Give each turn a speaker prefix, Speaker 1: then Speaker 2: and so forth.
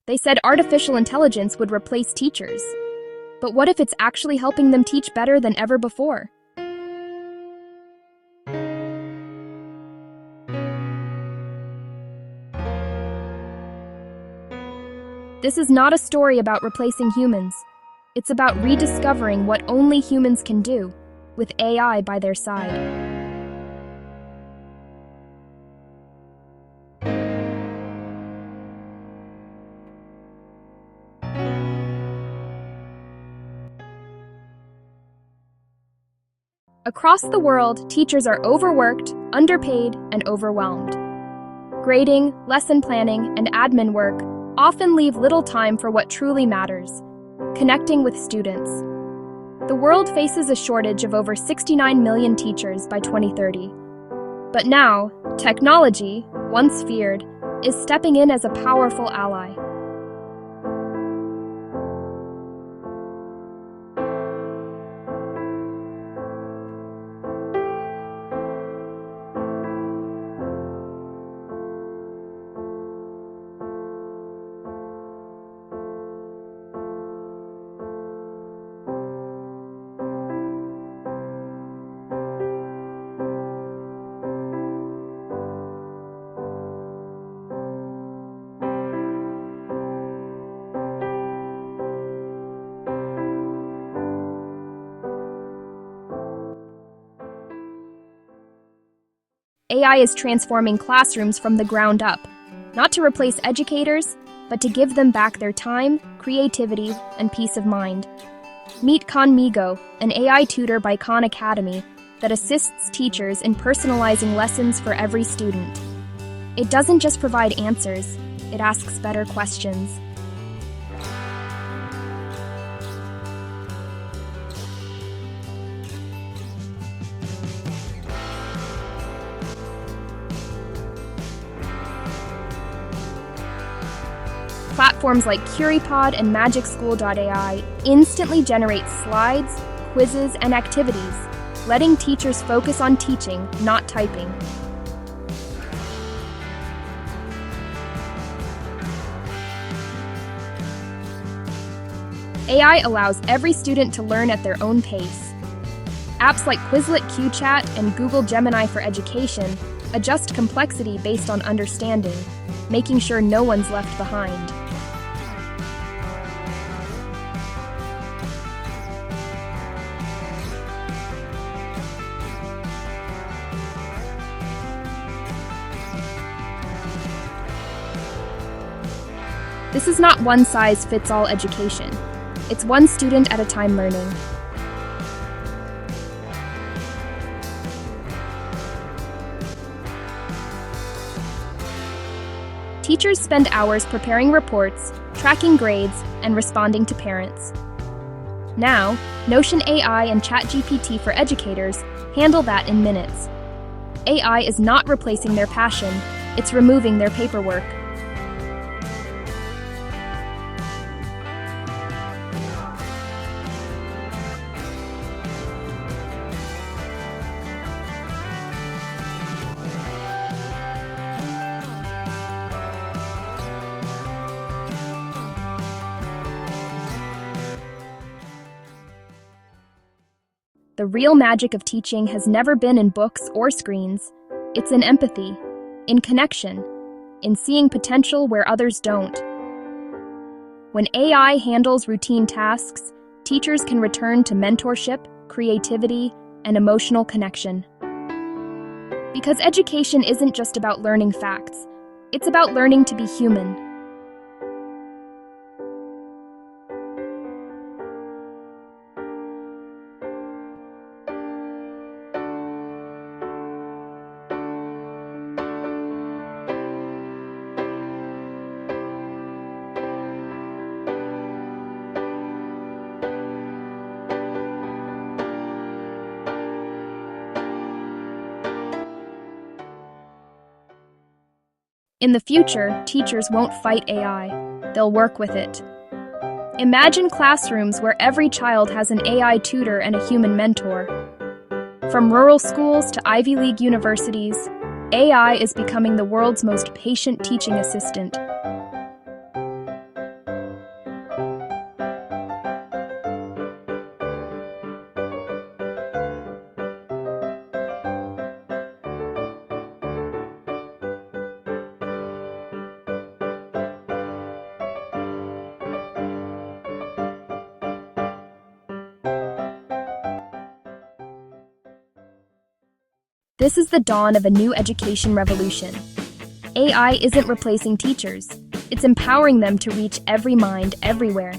Speaker 1: They said artificial intelligence would replace teachers. But what if it's actually helping them teach better than ever before? This is not a story about replacing humans. It's about rediscovering what only humans can do, with AI by their side. Across the world, teachers are overworked, underpaid, and overwhelmed. Grading, lesson planning, and admin work often leave little time for what truly matters: connecting with students. The world faces a shortage of over 69 million teachers by 2030. But now, technology, once feared, is stepping in as a powerful ally. AI is transforming classrooms from the ground up, not to replace educators, but to give them back their time, creativity, and peace of mind. Meet Khanmigo, an AI tutor by Khan Academy that assists teachers in personalizing lessons for every student. It doesn't just provide answers, it asks better questions. Platforms like Curipod and MagicSchool.ai instantly generate slides, quizzes, and activities, letting teachers focus on teaching, not typing. AI allows every student to learn at their own pace. Apps like Quizlet Q-Chat and Google Gemini for Education adjust complexity based on understanding, making sure no one's left behind. This is not one-size-fits-all education. It's one student at a time learning. Teachers spend hours preparing reports, tracking grades, and responding to parents. Now, Notion AI and ChatGPT for educators handle that in minutes. AI is not replacing their passion, it's removing their paperwork. The real magic of teaching has never been in books or screens. It's in empathy, in connection, in seeing potential where others don't. When AI handles routine tasks, teachers can return to mentorship, creativity, and emotional connection. Because education isn't just about learning facts, it's about learning to be human. In the future, teachers won't fight AI, they'll work with it. Imagine classrooms where every child has an AI tutor and a human mentor. From rural schools to Ivy League universities, AI is becoming the world's most patient teaching assistant. This is the dawn of a new education revolution. AI isn't replacing teachers. It's empowering them to reach every mind everywhere.